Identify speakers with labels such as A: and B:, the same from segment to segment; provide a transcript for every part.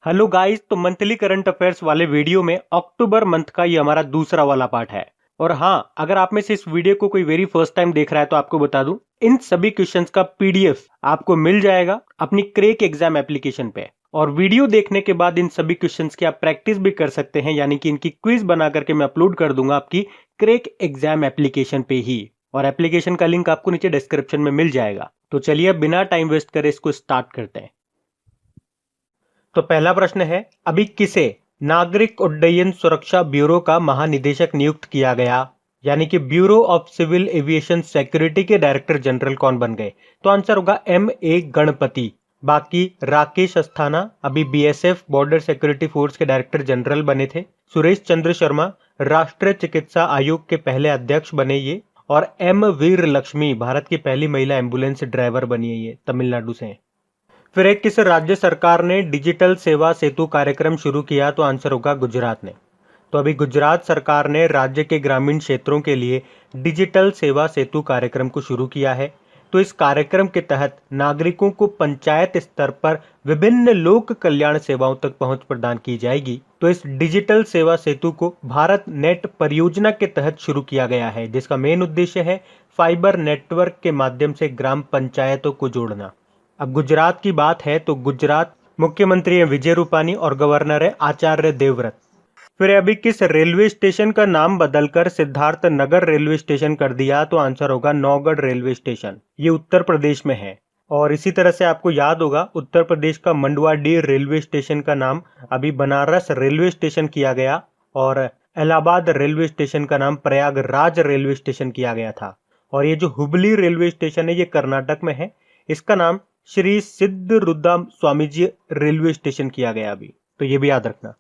A: Hello guys, तो monthly current affairs वाले video में अक्टूबर मंथ का ये हमारा दूसरा वाला पार्ट है। और हाँ, अगर आप में से इस वीडियो को कोई वेरी फर्स्ट टाइम देख रहा है तो आपको बता दूं, इन सभी क्वेश्चंस का पीडीएफ आपको मिल जाएगा अपनी क्रेक एग्जाम एप्लीकेशन पे। और वीडियो देखने के बाद इन सभी क्वेश्चंस की आप प्रैक्टिस भी कर सकते हैं, यानी कि इनकी क्विज बना करके मैं अपलोड कर दूंगा आपकी क्रेक एग्जाम एप्लीकेशन पे ही। और एप्लीकेशन का लिंक आपको नीचे डिस्क्रिप्शन में मिल जाएगा। तो चलिए अब बिना टाइम वेस्ट करे इसको स्टार्ट करते हैं। तो पहला प्रश्न है, अभी किसे नागरिक उड्डयन सुरक्षा ब्यूरो का महानिदेशक नियुक्त किया गया? यानी कि Bureau of Civil Aviation Security के डायरेक्टर जनरल कौन बन गए? तो आंसर होगा M.A. गणपति। बाकी राकेश अस्थाना अभी बीएसएफ बॉर्डर सिक्योरिटी फोर्स के डायरेक्टर जनरल बने थे। सुरेश चंद्र शर्मा राष्ट्रीय चिकित्सा आयोग के पहले अध्यक्ष बने ये। और M. वीर लक्ष्मी भारत की पहली महिला एम्बुलेंस ड्राइवर बनी है, ये तमिलनाडु से हैं। फिर एक, किस राज्य सरकार ने डिजिटल सेवा सेतु कार्यक्रम शुरू किया? तो आंसर होगा गुजरात ने। तो अभी गुजरात सरकार ने राज्य के ग्रामीण क्षेत्रों के लिए डिजिटल सेवा सेतु कार्यक्रम को शुरू किया है। तो इस कार्यक्रम के तहत नागरिकों को पंचायत स्तर पर विभिन्न लोक कल्याण सेवाओं तक पहुंच प्रदान की जाएगी। तो इस डिजिटल सेवा सेतु को भारत नेट परियोजना के तहत शुरू किया गया है, जिसका मेन उद्देश्य है फाइबर नेटवर्क के माध्यम से ग्राम पंचायतों को जोड़ना। अब गुजरात की बात है तो गुजरात मुख्यमंत्री है विजय रूपानी और गवर्नर है आचार्य देवव्रत। फिर अभी किस रेलवे स्टेशन का नाम बदलकर सिद्धार्थ नगर रेलवे स्टेशन कर दिया? तो आंसर होगा नौगढ़ रेलवे स्टेशन। ये उत्तर प्रदेश में है। और इसी तरह से आपको याद होगा, उत्तर प्रदेश का मंडुआडीह रेलवे स्टेशन का नाम अभी बनारस रेलवे स्टेशन किया गया और इलाहाबाद रेलवे स्टेशन का नाम प्रयागराज रेलवे स्टेशन किया गया था। और ये जो हुबली रेलवे स्टेशन है ये कर्नाटक में है, इसका नाम श्री सिद्ध रुद्रा स्वामी जी रेलवे स्टेशन किया गया अभी, तो ये भी याद रखना।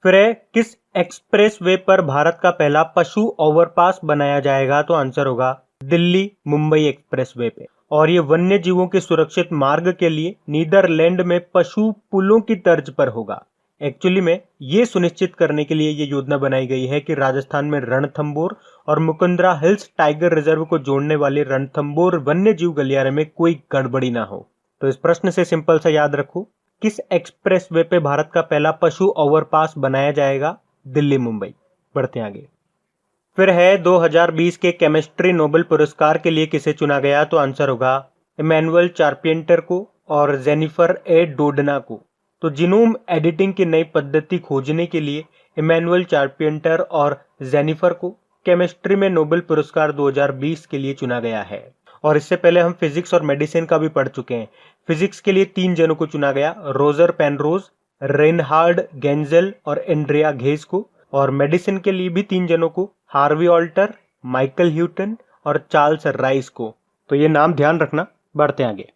A: फिर है, किस एक्सप्रेस वे पर भारत का पहला पशु ओवरपास बनाया जाएगा? तो आंसर होगा दिल्ली मुंबई एक्सप्रेस वे पे। और ये वन्य जीवों के सुरक्षित मार्ग के लिए नीदरलैंड में पशु पुलों की तर्ज पर होगा। एक्चुअली में ये सुनिश्चित करने के लिए ये योजना बनाई गई है कि राजस्थान में रणथंबोर और मुकुंदरा हिल्स टाइगर रिजर्व को जोड़ने वाले रणथंबोर वन्य जीव गलियारे में कोई गड़बड़ी ना हो। तो इस प्रश्न से सिंपल सा याद रखो, किस एक्सप्रेस वे पे भारत का पहला पशु ओवरपास बनाया जाएगा? दिल्ली मुंबई। बढ़ते आगे। फिर है 2020 के केमिस्ट्री नोबेल पुरस्कार के लिए किसे चुना गया? तो आंसर होगा इमैनुअल चार्पेंटर को और जेनिफर ए डोडना को। तो जीनोम एडिटिंग की नई पद्धति खोजने के लिए इमैनुअल चार्पेंटर और जेनिफर को केमिस्ट्री में नोबेल पुरस्कार 2020 के लिए चुना गया है। और इससे पहले हम फिजिक्स और मेडिसिन का भी पढ़ चुके हैं। फिजिक्स के लिए 3 जनों को चुना गया, रोजर पेनरोज, रेनहार्ड गेंजेल और एंड्रिया घेस को। और मेडिसिन के लिए भी 3 जनों को, हार्वी ऑल्टर, माइकल ह्यूटन और चार्ल्स राइस को। तो ये नाम ध्यान रखना। बढ़ते आगे।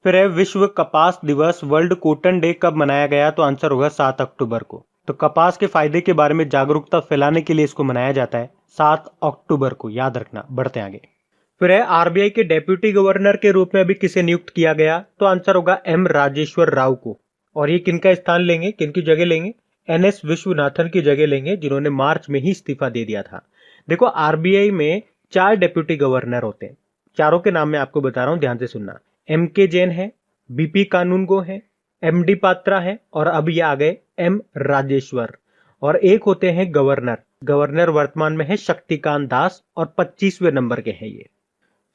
A: फिर है, विश्व कपास दिवस वर्ल्ड कॉटन डे कब मनाया गया? तो आंसर होगा 7 अक्टूबर को। तो कपास के फायदे के बारे में जागरूकता फैलाने के लिए इसको मनाया जाता है 7 अक्टूबर को, याद रखना। बढ़ते आगे। फिर है, आरबीआई के डेप्यूटी गवर्नर के रूप में अभी किसे नियुक्त किया गया? तो आंसर होगा M. राजेश्वर राव को। और ये किनका स्थान लेंगे, किनकी जगह लेंगे? NS विश्वनाथन की जगह लेंगे, जिन्होंने मार्च में ही इस्तीफा दे दिया था। देखो, आरबीआई में 4 डेप्यूटी गवर्नर होते हैं। चारों के नाम मैं आपको बता रहा हूं, ध्यान से सुनना। MK जैन है, BP कानूनगो है, MD पात्रा है और अब ये आ गए M. राजेश्वर। और एक होते हैं गवर्नर। गवर्नर वर्तमान में है शक्तिकांत दास और 25वें नंबर के हैं ये।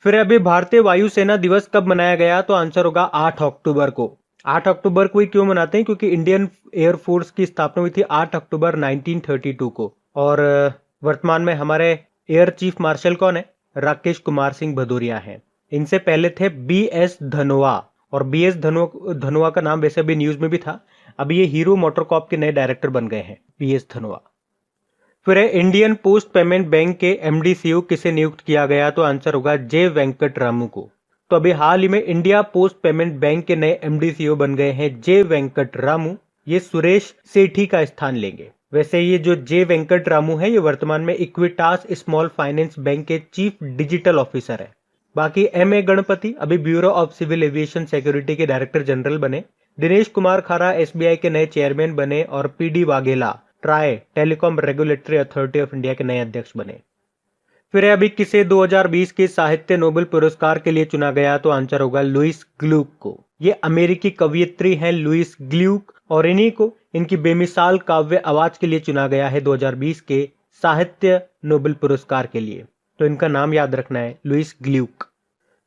A: फिर अभी भारतीय वायुसेना दिवस कब मनाया गया? तो आंसर होगा 8 अक्टूबर को। 8 अक्टूबर को ही क्यों मनाते हैं? क्योंकि इंडियन एयरफोर्स की स्थापना हुई थी 8 अक्टूबर 1932 को। और वर्तमान में हमारे एयर चीफ मार्शल कौन है? राकेश कुमार सिंह भदौरिया हैं। इनसे पहले थे BS धनोआ। और BS धनोआ का नाम वैसे भी न्यूज में भी था। अब ये हीरो मोटरकॉप के नए डायरेक्टर बन गए हैं, BS धनोआ। फिर है, इंडियन पोस्ट पेमेंट बैंक के MD CEO किसे नियुक्त किया गया? तो आंसर होगा J. वेंकट रामू को। तो अभी हाल ही में इंडिया पोस्ट पेमेंट बैंक के नए MD CEO बन गए हैं J. वेंकट रामू। ये सुरेश सेठी का स्थान लेंगे। वैसे ये जो J. वेंकट रामू है, ये वर्तमान में इक्विटास स्मॉल फाइनेंस बैंक के चीफ डिजिटल ऑफिसर है। बाकी M.A. गणपति अभी Bureau of Civil Aviation Security के डायरेक्टर जनरल बने। दिनेश कुमार खारा SBI के नए चेयरमैन बने और PD Vaghela try telecom regulatory authority of India के नए अध्यक्ष बने। फिर अभी किसे 2020 के साहित्य नोबेल पुरस्कार के लिए चुना गया? तो आंसर होगा लुइस ग्लूक को। ये अमेरिकी कवयित्री हैं लुइस ग्लूक और इन्हीं को इनकी बेमिसाल काव्य आवाज के लिए चुना गया है 2020 के साहित्य नोबेल पुरस्कार के लिए। तो इनका नाम याद रखना है, लुइस ग्ल्यूक।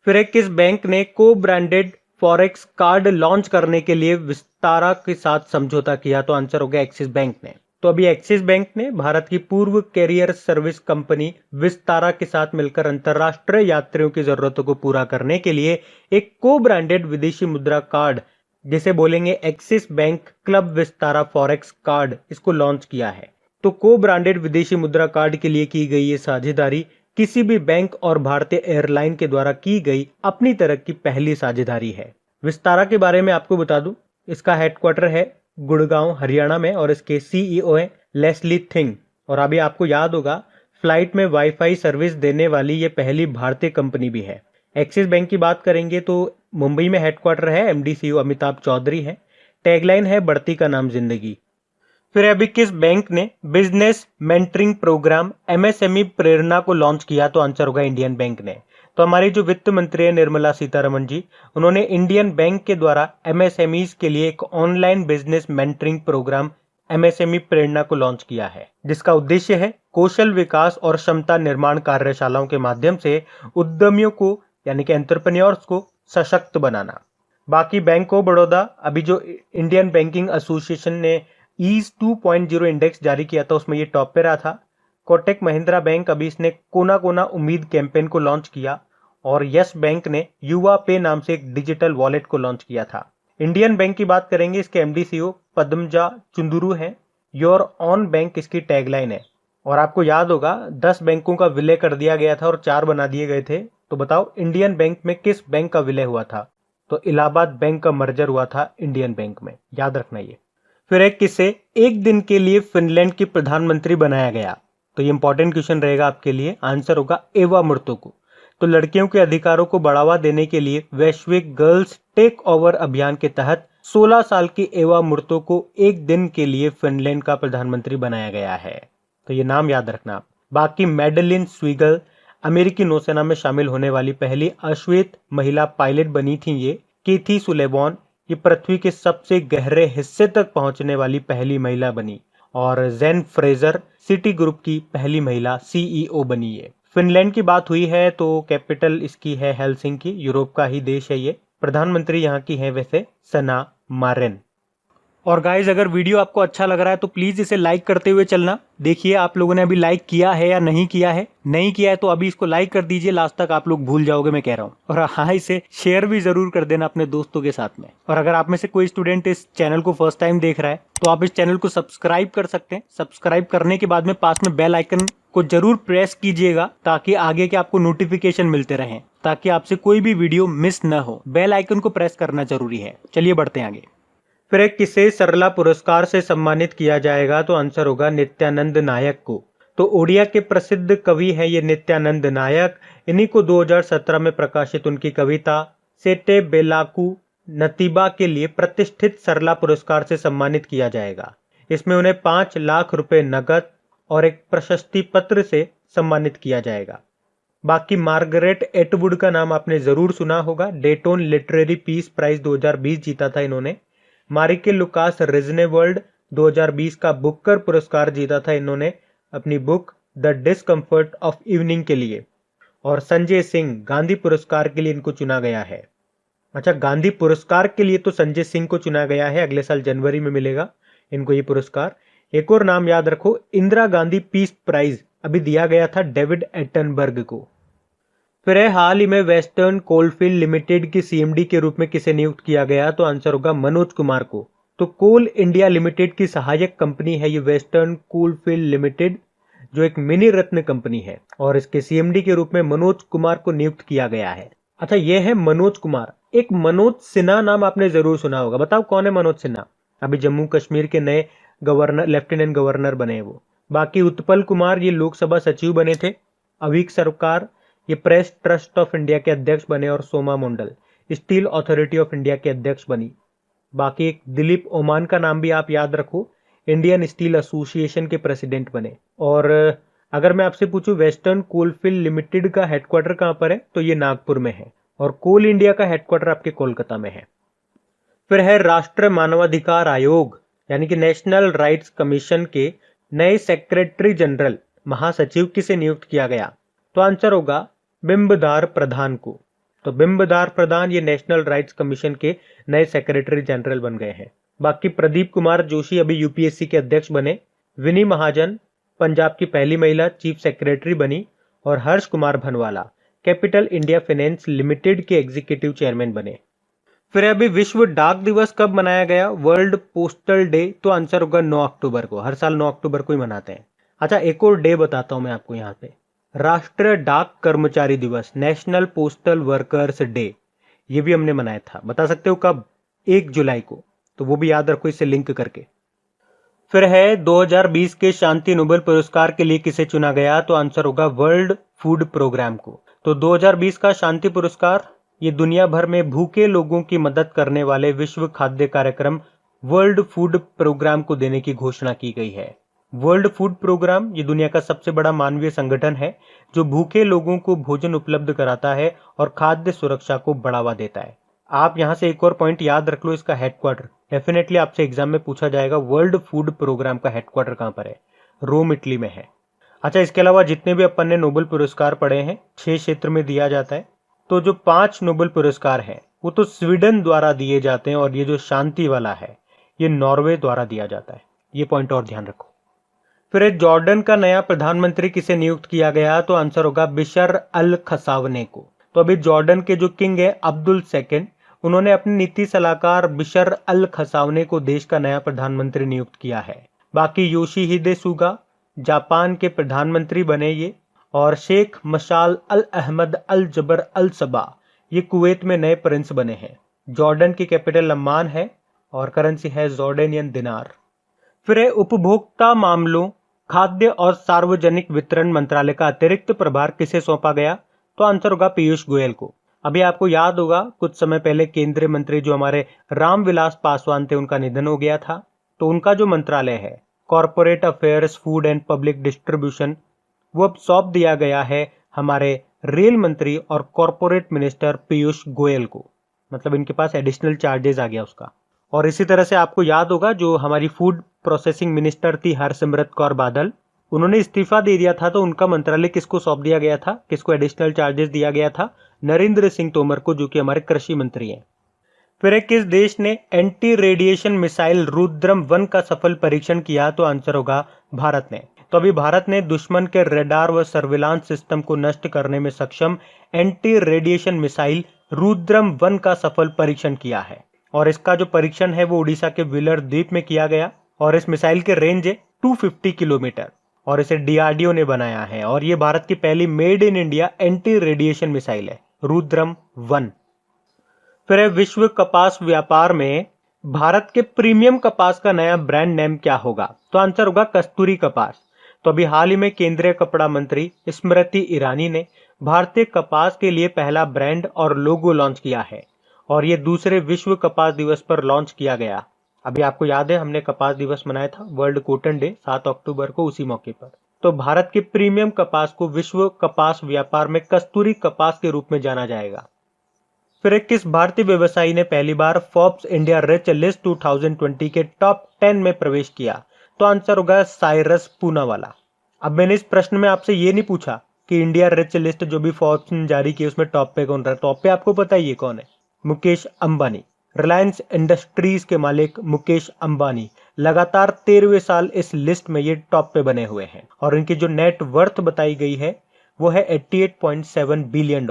A: फिर एक किस बैंक ने को ब्रांडेड फॉरेक्स कार्ड लॉन्च करने के लिए विस्तारा के साथ समझौता किया? तो आंसर हो गया एक्सिस बैंक ने। तो अभी एक्सिस बैंक ने भारत की पूर्व कैरियर सर्विस कंपनी विस्तारा के साथ मिलकर अंतरराष्ट्रीय यात्रियों की जरूरतों को पूरा करने के लिए एक को ब्रांडेड विदेशी मुद्रा कार्ड, जिसे बोलेंगे axis bank club Vistara forex card, इसको लॉन्च किया है। तो को ब्रांडेड विदेशी मुद्रा कार्ड के लिए की गई ये साझेदारी किसी भी बैंक और भारतीय एयरलाइन के द्वारा की गई अपनी तरह की पहली साझेदारी है। विस्तारा के बारे में आपको बता दूं, इसका हेडक्वार्टर है गुड़गांव हरियाणा में और इसके सीईओ है लेस्ली थिंग। और अभी आपको याद होगा, फ्लाइट में वाईफाई सर्विस देने वाली ये पहली भारतीय कंपनी भी है। एक्सिस बैंक की बात करेंगे तो मुंबई में हेडक्वार्टर है, एमडी सीईओ अमिताभ चौधरी है। टैगलाइन है बढ़ती का नाम जिंदगी। फिर अभी किस बैंक ने business mentoring programme MSME Prerna को लॉन्च किया? तो आंसर होगा इंडियन बैंक ने। तो हमारी जो वित्त मंत्री है निर्मला सीतारमण जी, उन्होंने इंडियन बैंक के द्वारा एमएसएमईज के लिए एक online business mentoring programme MSME Prerna को लॉन्च किया है, जिसका उद्देश्य है कौशल विकास और क्षमता निर्माण कार्यशालाओं के माध्यम से उद्यमियों को यानी कि एंटरप्रेन्योर्स को सशक्त बनाना। बाकी बैंक ऑफ बड़ौदा, अभी जो इंडियन बैंकिंग एसोसिएशन ने ईज 2.0 इंडेक्स जारी किया था उसमें ये टॉप पे रहा था। कोटक महिंद्रा बैंक, अभी इसने कोना कोना उम्मीद कैंपेन को लॉन्च किया। और यस बैंक ने युवा पे नाम से एक डिजिटल वॉलेट को लॉन्च किया था। इंडियन बैंक की बात करेंगे, इसके एमडी सीईओ पद्मजा चुंदुरु हैं। योर ऑन बैंक इसकी टैगलाइन है। और आपको याद होगा 10 बैंकों का विलय कर दिया गया था और 4 बना दिए गए थे। तो बताओ इंडियन बैंक में किस बैंक का विलय हुआ था? तो इलाहाबाद बैंक का मर्जर हुआ था इंडियन बैंक में, याद रखना ये। फिर एक किसे एक दिन के लिए फिनलैंड की प्रधानमंत्री बनाया गया? तो ये इंपॉर्टेंट क्वेश्चन रहेगा आपके लिए। आंसर होगा एवा मुर्तोको। तो लड़कियों के अधिकारों को बढ़ावा देने के लिए वैश्विक गर्ल्स टेक ओवर अभियान के तहत 16 साल की एवा मुर्तो को एक दिन के लिए फिनलैंड का प्रधानमंत्री बनाया गया है। तो ये नाम याद रखना आप। बाकी मैडलिन स्वीगल अमेरिकी नौसेना में शामिल होने वाली पहली अश्वेत महिला पायलट बनी थी। ये केथी सुलेबॉन, ये पृथ्वी के सबसे गहरे हिस्से तक पहुंचने वाली पहली महिला बनी। और जेन फ्रेजर सिटी ग्रुप की पहली महिला सीईओ बनी है। फिनलैंड की बात हुई है तो कैपिटल इसकी है हेलसिंकी, यूरोप का ही देश है ये। प्रधानमंत्री यहाँ की है वैसे सना मारेन। और गाइज अगर वीडियो आपको अच्छा लग रहा है तो प्लीज इसे लाइक करते हुए चलना। देखिए आप लोगों ने अभी लाइक किया है या नहीं किया है। नहीं किया है तो अभी इसको लाइक कर दीजिए, लास्ट तक आप लोग भूल जाओगे मैं कह रहा हूँ। और हाँ, इसे शेयर भी जरूर कर देना अपने दोस्तों के साथ में। और अगर आप में से कोई स्टूडेंट इस चैनल को फर्स्ट टाइम देख रहा है तो आप इस चैनल को सब्सक्राइब कर सकते हैं। सब्सक्राइब करने के बाद में पास में बेल आइकन को जरूर प्रेस कीजिएगा ताकि आगे के आपको नोटिफिकेशन मिलते रहें, ताकि आपसे कोई भी वीडियो मिस न हो। बेल आइकन को प्रेस करना जरूरी है। चलिए बढ़ते हैं आगे। फिर एक किसे सरला पुरस्कार से सम्मानित किया जाएगा? तो आंसर होगा नित्यानंद नायक को। तो ओडिया के प्रसिद्ध कवि हैं ये नित्यानंद नायक। इन्हीं को 2017 में प्रकाशित उनकी कविता सेटे बेलाकू नतीबा के लिए प्रतिष्ठित सरला पुरस्कार से सम्मानित किया जाएगा। इसमें उन्हें 5 लाख रुपए नकद और एक प्रशस्ति पत्र से सम्मानित किया जाएगा। बाकी मार्गरेट एटवुड का नाम आपने जरूर सुना होगा। डेटोन लिटरेरी पीस प्राइज 2020 जीता था इन्होंने। मारिके लुकास रिजनेवर्ल्ड 2020 का बुकर पुरस्कार जीता था इन्होंने अपनी book the discomfort of evening के लिए। और संजय सिंह गांधी पुरस्कार के लिए इनको चुना गया है। अच्छा, गांधी पुरस्कार के लिए तो संजय सिंह को चुना गया है, अगले साल जनवरी में मिलेगा इनको ये पुरस्कार। एक और नाम याद रखो, इंदिरा गांधी पीस प्राइज अभी दिया गया था डेविड एटनबर्ग को। फिर हाल ही में वेस्टर्न कोलफील्ड लिमिटेड की सीएमडी के रूप में किसे नियुक्त किया गया? तो आंसर होगा मनोज कुमार को। तो कोल इंडिया लिमिटेड की सहायक कंपनी है ये वेस्टर्न कोलफील्ड लिमिटेड, जो एक मिनी रत्न कंपनी है। और इसके सीएमडी के रूप में मनोज कुमार को नियुक्त किया गया है। अच्छा, ये है मनोज कुमार। एक मनोज सिन्हा नाम आपने जरूर सुना होगा। बताओ कौन है मनोज सिन्हा? अभी जम्मू कश्मीर के नए गवर्नर, लेफ्टिनेंट गवर्नर बने वो। बाकी उत्पल कुमार ये लोकसभा सचिव बने थे। अवीक सरकार ये प्रेस ट्रस्ट ऑफ इंडिया के अध्यक्ष बने। और सोमा मंडल स्टील अथॉरिटी ऑफ इंडिया के अध्यक्ष बनी। बाकी एक दिलीप ओमान का नाम भी आप याद रखो, इंडियन स्टील एसोसिएशन के प्रेसिडेंट बने। और अगर मैं आपसे पूछूं वेस्टर्न कोलफील्ड लिमिटेड का हेडक्वार्टर कहां पर है, तो ये नागपुर में है। और कोल इंडिया का हेडक्वार्टर आपके कोलकाता में है। फिर है राष्ट्रीय मानवाधिकार आयोग। यानी कि नेशनल राइट्स कमीशन के नए सेक्रेटरी जनरल महासचिव किसे नियुक्त किया गया? तो आंसर होगा बिंबदार प्रधान को। तो बिंबदार प्रधान ये नेशनल राइट्स कमीशन के नए सेक्रेटरी जनरल बन गए हैं। बाकी प्रदीप कुमार जोशी अभी यूपीएससी के अध्यक्ष बने, विनी महाजन पंजाब की पहली महिला चीफ सेक्रेटरी बनी और Harsh Kumar Bhanwala capital India finance limited के एग्जीक्यूटिव चेयरमैन बने। फिर अभी विश्व डाक दिवस कब मनाया गया? World postal day. तो आंसर होगा 9 अक्टूबर को। हर साल 9 अक्टूबर को ही मनाते हैं। अच्छा, एक और डे बताता हूं मैं आपको यहाँ पे, राष्ट्रीय डाक कर्मचारी दिवस, नेशनल पोस्टल वर्कर्स डे, ये भी हमने मनाया था। बता सकते हो कब? 1 जुलाई को। तो वो भी याद रखो इसे लिंक करके। फिर है 2020 के शांति नोबेल पुरस्कार के लिए किसे चुना गया? तो आंसर होगा वर्ल्ड फूड प्रोग्राम को। तो 2020 का शांति पुरस्कार ये दुनिया भर में भूखे लोगों की मदद करने वाले विश्व खाद्य कार्यक्रम वर्ल्ड फूड प्रोग्राम को देने की घोषणा की गई है। वर्ल्ड फूड प्रोग्राम ये दुनिया का सबसे बड़ा मानवीय संगठन है जो भूखे लोगों को भोजन उपलब्ध कराता है और खाद्य सुरक्षा को बढ़ावा देता है। आप यहां से एक और पॉइंट याद रख लो, इसका हेडक्वार्टर डेफिनेटली आपसे एग्जाम में पूछा जाएगा। वर्ल्ड फूड प्रोग्राम का हेडक्वार्टर कहां पर है? रोम, इटली में है। अच्छा, इसके अलावा जितने भी अपन ने नोबेल पुरस्कार पढ़े हैं 6 क्षेत्र में दिया जाता है। तो जो 5 नोबेल पुरस्कार हैं वो तो स्वीडन द्वारा दिए जाते हैं और ये जो शांति वाला है ये नॉर्वे द्वारा दिया जाता है। ये पॉइंट और ध्यान रखो। फिर जॉर्डन का नया प्रधानमंत्री किसे नियुक्त किया गया? तो आंसर होगा बिशर अल खसावने को। तो अभी जॉर्डन के जो किंग है अब्दुल सेकंड, उन्होंने अपने नीति सलाहकार बिशर अल खसावने को देश का नया प्रधानमंत्री नियुक्त किया है। बाकी योशिहिदे सुगा जापान के प्रधानमंत्री बने ये, और शेख मशाल अल अहमद अल जबर अल सबा ये कुवैत में नए प्रिंस बने हैं। जॉर्डन की कैपिटल अम्मान है और करेंसी है जॉर्डेनियन दिनार। फिर है उपभोक्ता मामलों, खाद्य और सार्वजनिक वितरण मंत्रालय का अतिरिक्त प्रभार किसे सौंपा गया? तो आंसर होगा पीयूष गोयल को। अभी आपको याद होगा कुछ समय पहले केंद्रीय मंत्री जो हमारे रामविलास पासवान थे उनका निधन हो गया था। तो उनका जो मंत्रालय है corporate affairs, food and public distribution, वो अब सौंप दिया गया है हमारे रेल मंत्री और कॉरपोरेट मिनिस्टर पीयूष गोयल को। मतलब इनके पास एडिशनल चार्जेस आ गया उसका। और इसी तरह से आपको याद होगा जो हमारी फूड प्रोसेसिंग मिनिस्टर थी हरसिमरत कौर बादल, उन्होंने इस्तीफा दे दिया था। तो उनका मंत्रालय किसको सौंप दिया गया था, किसको एडिशनल चार्जेस दिया गया था? नरेंद्र सिंह तोमर को, जो कि हमारे कृषि मंत्री हैं। फिर किस देश ने एंटी रेडिएशन मिसाइल रुद्रम 1 का सफल परीक्षण किया? तो आंसर होगा भारत ने। तो अभी भारत ने दुश्मन के रडार व सर्विलांस सिस्टम को नष्ट करने में सक्षम एंटी रेडिएशन मिसाइल रुद्रम 1 का सफल परीक्षण किया है। और इसका जो परीक्षण है वो उड़ीसा के व्हीलर द्वीप में किया गया। और इस मिसाइल के रेंज है 250 किलोमीटर और इसे डीआरडीओ ने बनाया है। और ये भारत की पहली made in India anti radiation missile है रुद्रम 1। फिर है विश्व कपास व्यापार में भारत के प्रीमियम कपास का नया ब्रांड नेम क्या होगा? तो आंसर होगा कस्तूरी कपास। तो अभी हाल ही में केंद्रीय कपड़ा मंत्री स्मृति ईरानी ने भारतीय कपास के लिए पहला ब्रांड और लोगो लॉन्च किया है और ये दूसरे विश्व कपास दिवस पर लॉन्च किया गया। अभी आपको याद है हमने कपास दिवस मनाया था, वर्ल्ड कॉटन डे 7 अक्टूबर को, उसी मौके पर। तो भारत के प्रीमियम कपास को विश्व कपास व्यापार में कस्तूरी कपास के रूप में जाना जाएगा। फिर किस भारतीय व्यवसायी ने पहली बार फोर्ब्स इंडिया रिच लिस्ट 2020 के टॉप 10 में प्रवेश किया? तो आंसर होगा साइरस पूनावाला। अब मैंने इस प्रश्न में आपसे ये नहीं पूछा कि इंडिया रिच लिस्ट जो भी फोर्ब्स ने जारी की उसमें टॉप पे कौन रहा। टॉप पे आपको पता ही है कौन है, मुकेश अंबानी। रिलायंस इंडस्ट्रीज के मालिक मुकेश अंबानी लगातार 13वें साल इस लिस्ट में ये टॉप पे बने हुए हैं और इनकी जो नेट वर्थ बताई गई है वो है $88.7 बिलियन।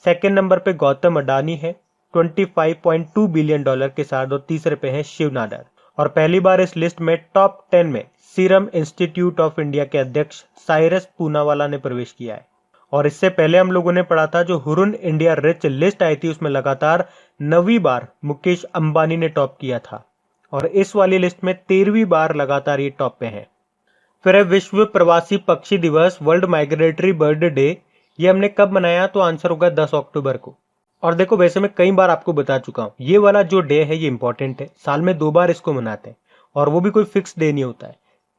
A: सेकेंड नंबर पे गौतम अडानी है 25.2 बिलियन डॉलर के साथ और तीसरे पे है शिव नाडर। और पहली बार इस लिस्ट में टॉप 10 में सीरम इंस्टीट्यूट ऑफ इंडिया के अध्यक्ष साइरस पूनावाला ने प्रवेश किया है। और इससे पहले हम लोगों ने पढ़ा था जो हुरुन इंडिया रिच लिस्ट आई थी उसमें लगातार 9वीं बार मुकेश अंबानी ने टॉप किया था और इस वाली लिस्ट में 13वीं बार लगातार ये टॉप पे है। फिर है विश्व प्रवासी पक्षी दिवस, वर्ल्ड माइग्रेटरी बर्ड डे, ये हमने कब मनाया? तो आंसर होगा 10 अक्टूबर को। और देखो वैसे मैं कई बार आपको बता चुका हूं ये वाला जो डे है ये इंपॉर्टेंट है, साल में 2 बार इसको मनाते हैं और वो भी कोई फिक्स डे नहीं होता है।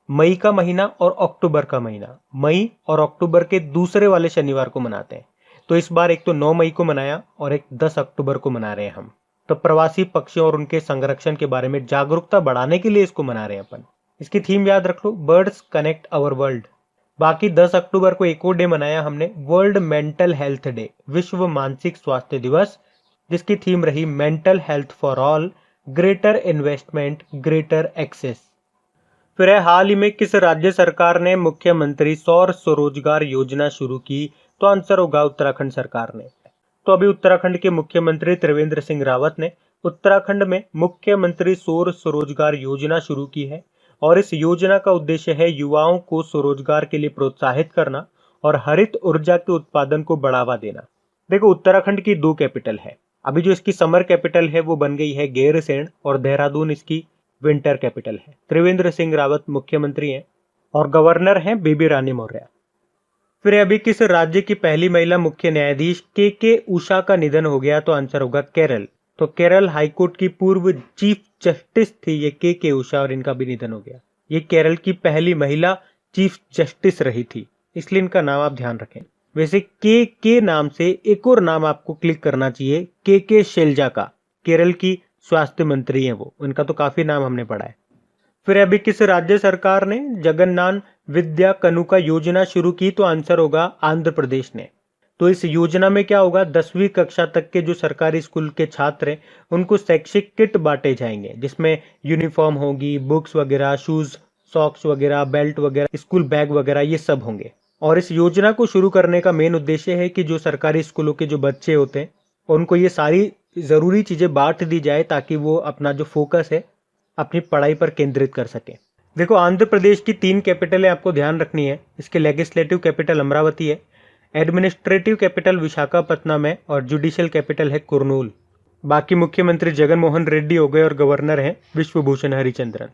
A: मई का महीना और अक्टूबर का महीना, मई और अक्टूबर के दूसरे वाले शनिवार को मनाते हैं। तो इस बार एक तो 9 मई को मनाया और एक 10 अक्टूबर को मना रहे हैं हम। तो प्रवासी पक्षियों और उनके संरक्षण के बारे में जागरूकता बढ़ाने के लिए इसको मना रहे हैं अपन। इसकी थीम याद रख लो, बर्ड्स कनेक्ट आवर वर्ल्ड। बाकी 10 अक्टूबर को एक और डे मनाया हमने, वर्ल्ड मेंटल हेल्थ डे, विश्व मानसिक स्वास्थ्य दिवस, जिसकी थीम रही mental health for all, greater investment, greater access. फिर है, हाल ही में किस राज्य सरकार ने मुख्यमंत्री सौर स्वरोजगार योजना शुरू की? तो आंसर होगा उत्तराखंड सरकार ने। तो अभी उत्तराखंड के मुख्यमंत्री त्रिवेंद्र सिंह रावत ने उत्तराखंड में मुख्यमंत्री सौर स्वरोजगार योजना शुरू की है और इस योजना का उद्देश्य है युवाओं को स्वरोजगार के लिए प्रोत्साहित करना और हरित ऊर्जा के उत्पादन को बढ़ावा देना। देखो, उत्तराखंड की 2 कैपिटल है। अभी जो इसकी समर कैपिटल है वो बन गई है गैरसैंण और देहरादून इसकी विंटर कैपिटल है। त्रिवेंद्र सिंह रावत मुख्यमंत्री हैं और गवर्नर हैं बेबी रानी मौर्य। फिर अभी किस राज्य की पहली महिला मुख्य न्यायाधीश के उषा का निधन हो गया? तो आंसर होगा केरल। तो केरल हाईकोर्ट की पूर्व चीफ जस्टिस थी ये के उषा और इनका भी निधन हो गया। ये केरल की पहली महिला चीफ जस्टिस रही थी, इसलिए इनका नाम आप ध्यान रखें। वैसे के नाम से एक और नाम आपको क्लिक करना चाहिए, के शैलजा का। केरल की स्वास्थ्य मंत्री हैं वो, उनका तो काफी नाम हमने पढ़ा है। फिर अभी किस राज्य सरकार ने जगन्नाथ विद्या कनुका योजना शुरू की? तो आंसर होगा आंध्र प्रदेश ने। तो इस योजना में क्या होगा, 10वीं कक्षा तक के जो सरकारी स्कूल के छात्र हैं उनको शैक्षिक किट बांटे जाएंगे, जिसमें यूनिफॉर्म होगी, बुक्स वगैरह, शूज, सॉक्स वगैरह, बेल्ट वगैरह, स्कूल बैग वगैरह, ये सब होंगे। और इस योजना को शुरू करने का मेन उद्देश्य है कि जो सरकारी स्कूलों के जो बच्चे होते हैं उनको ये सारी जरूरी चीजें बांट दी जाए ताकि वो अपना जो फोकस है अपनी पढ़ाई पर केंद्रित कर सके। देखो, आंध्र प्रदेश की 3 कैपिटलें आपको ध्यान रखनी है। इसके लेजिस्लेटिव कैपिटल अमरावती है, एडमिनिस्ट्रेटिव कैपिटल विशाखापत्तनम है और जुडिशियल कैपिटल है कुर्नूल। बाकी मुख्यमंत्री जगनमोहन रेड्डी हो गए और गवर्नर हैं विश्वभूषण हरिचंद्रन।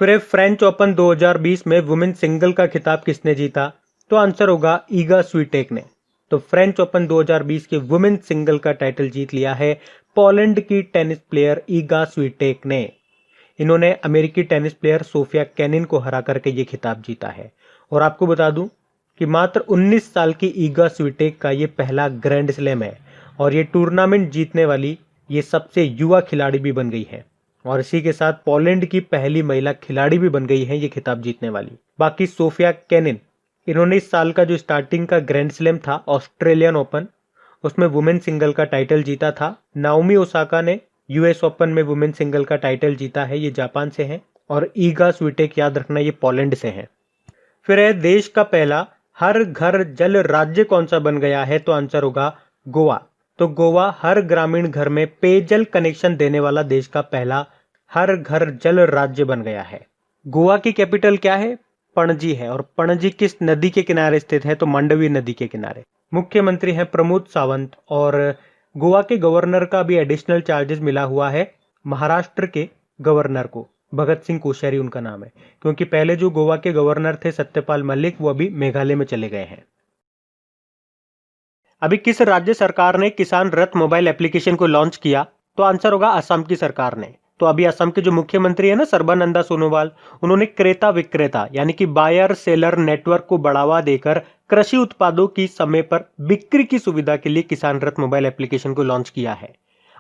A: फिर फ्रेंच ओपन 2020 में वुमेन सिंगल का खिताब किसने जीता? तो आंसर होगा ईगा स्वीटेक ने। तो फ्रेंच ओपन 2020 के वुमेन सिंगल का टाइटल जीत लिया है पोलैंड की टेनिस प्लेयर ईगा स्वीटेक ने। इन्होंने अमेरिकी टेनिस प्लेयर सोफिया केनिन को हरा करके ये खिताब जीता है। और आपको बता दूं कि मात्र 19 साल की ईगा स्वीटेक का ये पहला ग्रैंड स्लैम है और ये टूर्नामेंट जीतने वाली ये सबसे युवा खिलाड़ी भी बन गई है और इसी के साथ पोलैंड की पहली महिला खिलाड़ी भी बन गई है ये खिताब जीतने वाली। बाकी सोफिया केनिन, इन्होंने इस साल का जो स्टार्टिंग का ग्रैंड स्लैम था ऑस्ट्रेलियन ओपन, उसमें वुमेन सिंगल का टाइटल जीता था। नाओमी ओसाका ने यूएस ओपन में वुमेन सिंगल का टाइटल जीता है, ये जापान से हैं। और ईगा स्वीटेक याद रखना ये पोलैंड से हैं। फिर है, देश का पहला हर घर जल राज्य कौन सा बन गया है? तो आंसर होगा गोवा। तो गोवा हर ग्रामीण घर में पेयजल कनेक्शन देने वाला देश का पहला हर घर जल राज्य बन गया है। गोवा की कैपिटल क्या है? पणजी है। और पणजी किस नदी के किनारे स्थित है? तो मांडवी नदी के किनारे। मुख्यमंत्री है प्रमोद सावंत और गोवा के गवर्नर का भी एडिशनल चार्जेस मिला हुआ है महाराष्ट्र के गवर्नर को। भगत सिंह कोश्यारी उनका नाम है, क्योंकि पहले जो गोवा के गवर्नर थे सत्यपाल मलिक, वो अभी मेघालय में चले गए हैं। अभी किस राज्य सरकार ने किसान रथ मोबाइल एप्लीकेशन को लॉन्च किया? तो आंसर होगा असम की सरकार ने। तो अभी असम के जो मुख्यमंत्री है ना सर्बानंदा सोनोवाल, उन्होंने क्रेता विक्रेता यानी कि बायर सेलर नेटवर्क को बढ़ावा देकर कृषि उत्पादों की समय पर बिक्री की सुविधा के लिए किसान रथ मोबाइल एप्लीकेशन को लॉन्च किया है।